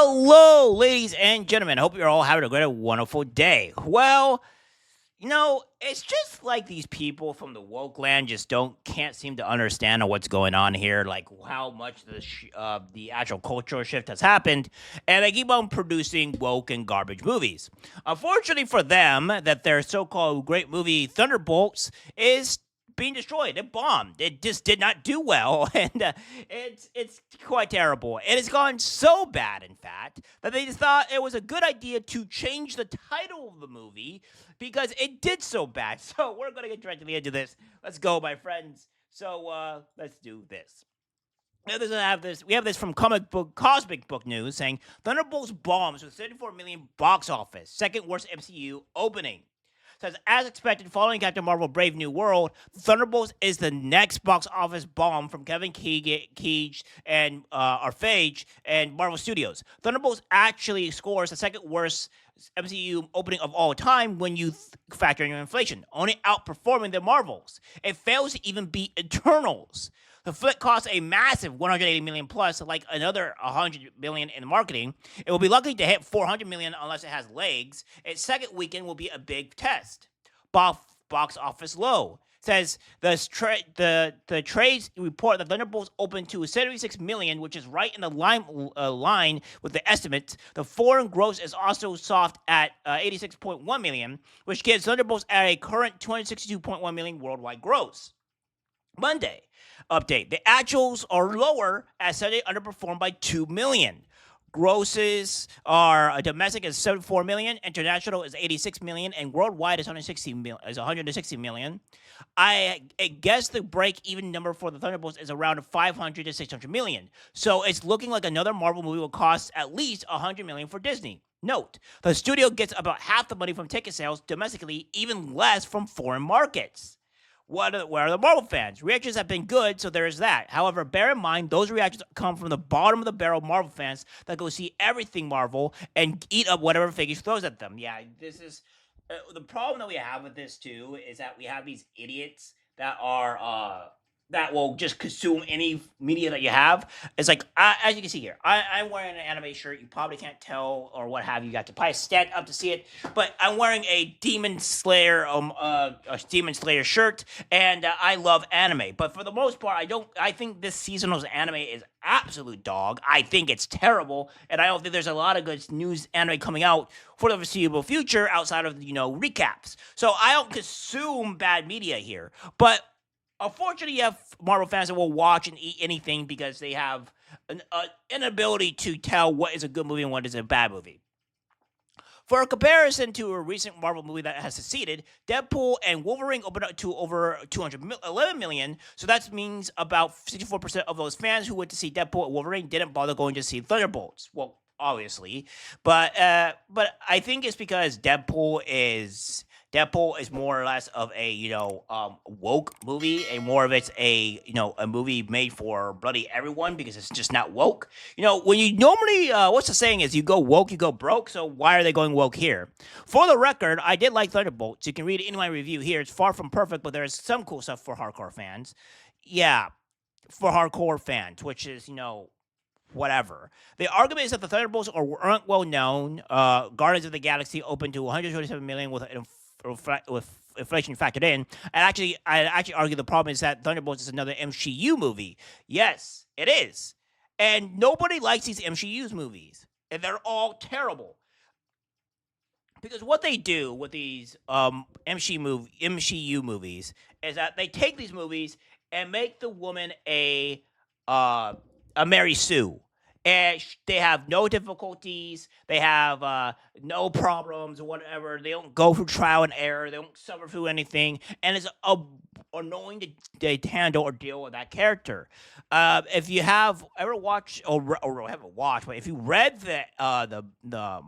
Hello, ladies and gentlemen. Hope you're all having a great, wonderful day. Well, it's just like these people from the woke land just can't seem to understand what's going on here, like how much the actual cultural shift has happened, and they keep on producing woke and garbage movies. Unfortunately for them, that their so-called great movie Thunderbolts is being destroyed. It bombed. It just did not do well, and it's quite terrible. It has gone so bad, in fact, that they just thought it was a good idea to change the title of the movie because it did so bad. So we're gonna get directly into this. Let's go, my friends. So let's do this. We have this from Cosmic Book News saying Thunderbolts bombs with 34 million box office, second worst MCU opening. Says, as expected, following Captain Marvel Brave New World, Thunderbolts is the next box office bomb from Kevin Feige and Feige and Marvel Studios. Thunderbolts actually scores the second worst MCU opening of all time when you factor in inflation, only outperforming the Marvels. It fails to even beat Eternals. The flick costs a massive 180 million plus, like another 100 million in marketing. It will be lucky to hit 400 million unless it has legs. Its second weekend will be a big test. Box office low. Says the trades report that Thunderbolts opened to 76 million, which is right in the line with the estimates. The foreign gross is also soft at 86.1 million, which gives Thunderbolts at a current 262.1 million worldwide gross. Monday update. The actuals are lower as Sunday underperformed by 2 million. Grosses are domestic is 74 million, international is 86 million, and worldwide is 160 million. I guess the break-even number for the Thunderbolts is around 500 to 600 million. So it's looking like another Marvel movie will cost at least 100 million for Disney. Note, the studio gets about half the money from ticket sales domestically, even less from foreign markets. What are the Marvel fans? Reactions have been good, so there is that. However, bear in mind, those reactions come from the bottom of the barrel Marvel fans that go see everything Marvel and eat up whatever Feige throws at them. Yeah, this is... the problem that we have with this, too, is that we have these idiots that are... that will just consume any media that you have. It's like, as you can see here, I'm wearing an anime shirt. You probably can't tell or what have you. You got to probably stand up to see it. But I'm wearing a Demon Slayer shirt, and I love anime. But for the most part, I think this seasonal's anime is absolute dog. I think it's terrible, and I don't think there's a lot of good news anime coming out for the foreseeable future outside of, recaps. So I don't consume bad media here. But unfortunately, you have Marvel fans that will watch and eat anything because they have an inability to tell what is a good movie and what is a bad movie. For a comparison to a recent Marvel movie that has succeeded, Deadpool and Wolverine opened up to over 211 million, so that means about 64% of those fans who went to see Deadpool and Wolverine didn't bother going to see Thunderbolts. Well, obviously, but I think it's because Deadpool is more or less of a woke movie, and more of it's a movie made for bloody everyone because it's just not woke. When you normally what's the saying is you go woke, you go broke. So why are they going woke here? For the record, I did like Thunderbolts. You can read it in my review here. It's far from perfect, but there's some cool stuff for hardcore fans. Yeah, for hardcore fans, which is whatever. The argument is that the Thunderbolts aren't well known. Guardians of the Galaxy opened to 127 million with inflation factored in. And I actually argue the problem is that Thunderbolts is another MCU movie. Yes, it is. And nobody likes these MCU movies. And they're all terrible. Because what they do with these MCU movies is that they take these movies and make the woman a Mary Sue. And they have no difficulties. They have no problems or whatever. They don't go through trial and error. They don't suffer through anything. And it's annoying to handle or deal with that character. If you have ever watched or haven't watched, but if you read the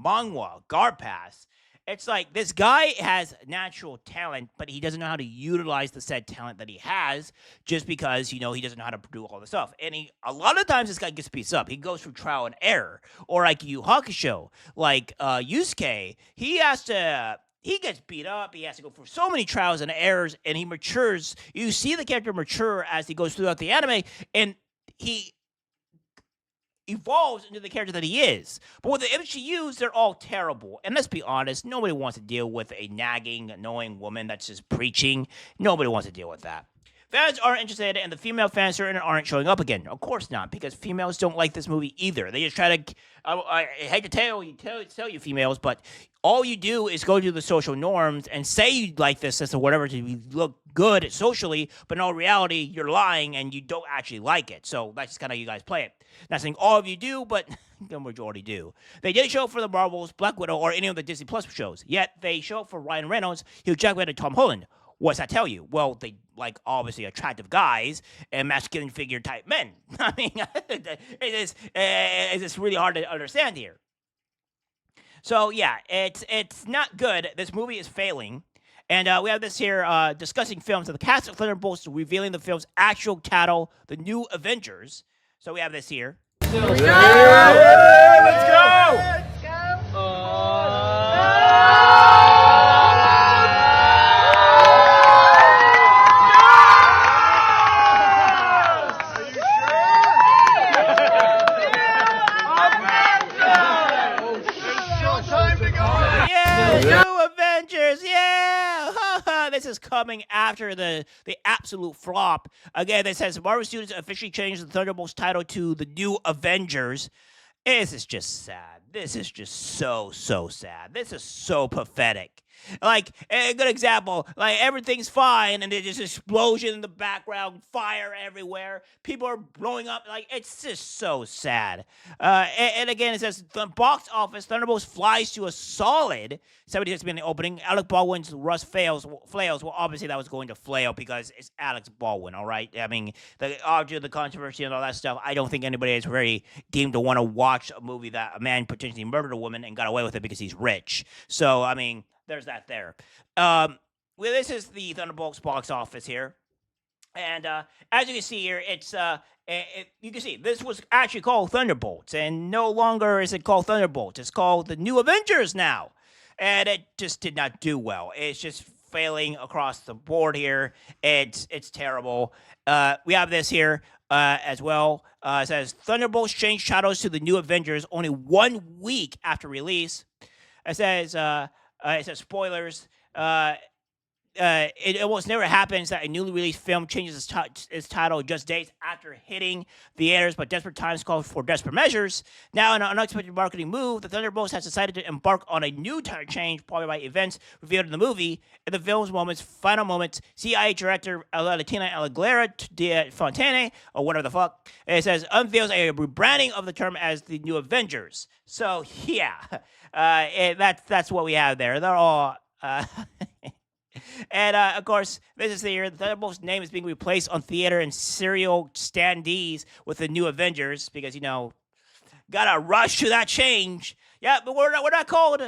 manga Guard Pass, it's like this guy has natural talent, but he doesn't know how to utilize the said talent that he has just because, he doesn't know how to do all the stuff. And a lot of times this guy gets pieced up. He goes through trial and error. Or like Yu Hakusho, like Yusuke, he gets beat up. He has to go through so many trials and errors, and he matures. You see the character mature as he goes throughout the anime, and he evolves into the character that he is. But with the MCUs, they're all terrible. And let's be honest, nobody wants to deal with a nagging, annoying woman that's just preaching. Nobody wants to deal with that. Fans aren't interested, and the female fans certainly aren't showing up again. Of course not, because females don't like this movie either. They just try to. I hate to tell you females, but all you do is go to the social norms and say you like this or whatever to look good socially, but in all reality, you're lying and you don't actually like it. So that's just kind of how you guys play it. Not saying all of you do, but the majority do. They didn't show up for the Marvels, Black Widow, or any of the Disney Plus shows. Yet they show up for Ryan Reynolds, Hugh Jackman, and Tom Holland. What's that tell you? Well, they like obviously attractive guys and masculine figure type men. I mean, it's really hard to understand here. So yeah, it's not good. This movie is failing. And we have this here discussing films of the cast of Thunderbolts revealing the film's actual title, The New Avengers. So we have this here. Let's go! New Avengers, yeah! This is coming after the absolute flop. Again, it says Marvel Studios officially changed the Thunderbolts title to the New Avengers. This is just sad. This is just so sad. This is so pathetic. Like, a good example, like, everything's fine, and there's just explosion in the background, fire everywhere, people are blowing up, like, it's just so sad. And again, it says, the box office, Thunderbolts flies to a solid 76 million opening. Alec Baldwin's Russ flails. Well, obviously that was going to flail because it's Alex Baldwin, all right? I mean, after the controversy and all that stuff, I don't think anybody is very deemed to want to watch a movie that a man potentially murdered a woman and got away with it because he's rich. So, I mean, there's that there. Well, this is the Thunderbolts box office here. And as you can see here, it's you can see this was actually called Thunderbolts, and no longer is it called Thunderbolts. It's called the New Avengers now, and it just did not do well. It's just failing across the board here. It's terrible. We have this here as well. It says Thunderbolts changed titles to the New Avengers only 1 week after release. It says spoilers. It almost never happens that a newly released film changes its title just days after hitting theaters, but desperate times call for desperate measures. Now, in an unexpected marketing move, the Thunderbolts has decided to embark on a new title change, probably by events revealed in the movie. In the film's final moments, CIA director Latina Aguilera de Fontaine, or whatever the fuck, it says, unveils a rebranding of the term as the New Avengers. So, yeah, that's what we have there. They're all... And, of course, this is the year the Thunderbolts name is being replaced on theater and serial standees with the New Avengers because, gotta rush to that change. Yeah, but we're not called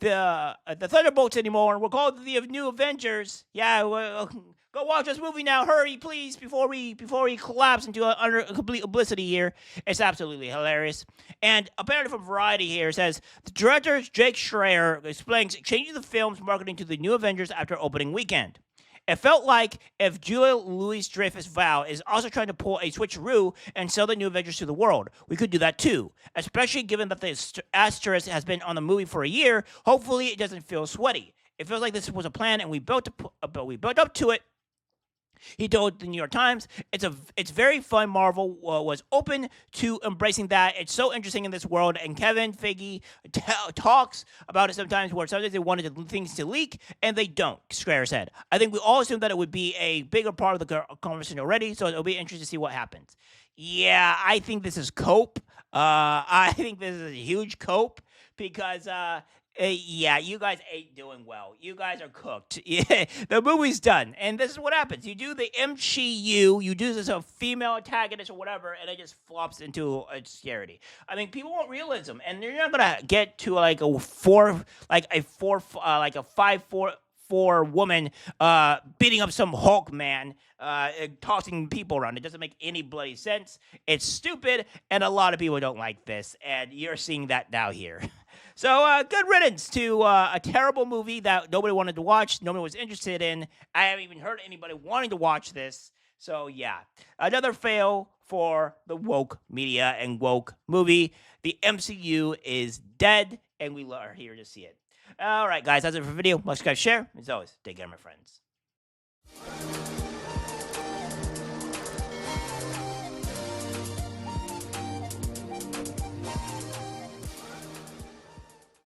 the Thunderbolts anymore. We're called the New Avengers. Yeah, go watch this movie now. Hurry, please, before we collapse into utter complete publicity here. It's absolutely hilarious. And apparently from Variety here, it says, the director, Jake Schreier, explains changing the film's marketing to the New Avengers after opening weekend. It felt like if Julia Louis-Dreyfus Val is also trying to pull a switcheroo and sell the New Avengers to the world, we could do that too. Especially given that the asterisk has been on the movie for a year, hopefully it doesn't feel sweaty. It feels like this was a plan and we built up to it. He told the New York Times, it's very fun. Marvel was open to embracing that. It's so interesting in this world. And Kevin Feige talks about it sometimes where sometimes they wanted things to leak and they don't, Schreier said. I think we all assumed that it would be a bigger part of the conversation already, so it'll be interesting to see what happens. Yeah, I think this is cope. I think this is a huge cope because... yeah, you guys ain't doing well. You guys are cooked. Yeah, the movie's done. And this is what happens. You do the MCU, you do this a female antagonist or whatever, and it just flops into obscurity. I mean, people want realism, and you're not gonna get to like a 5'4" woman beating up some Hulk man, tossing people around. It doesn't make any bloody sense. It's stupid, and a lot of people don't like this, and you're seeing that now here. So, good riddance to a terrible movie that nobody wanted to watch, nobody was interested in. I haven't even heard anybody wanting to watch this. So yeah, another fail for the woke media and woke movie. The MCU is dead, and we are here to see it. All right, guys, that's it for the video. Much guys share. As always, take care, my friends.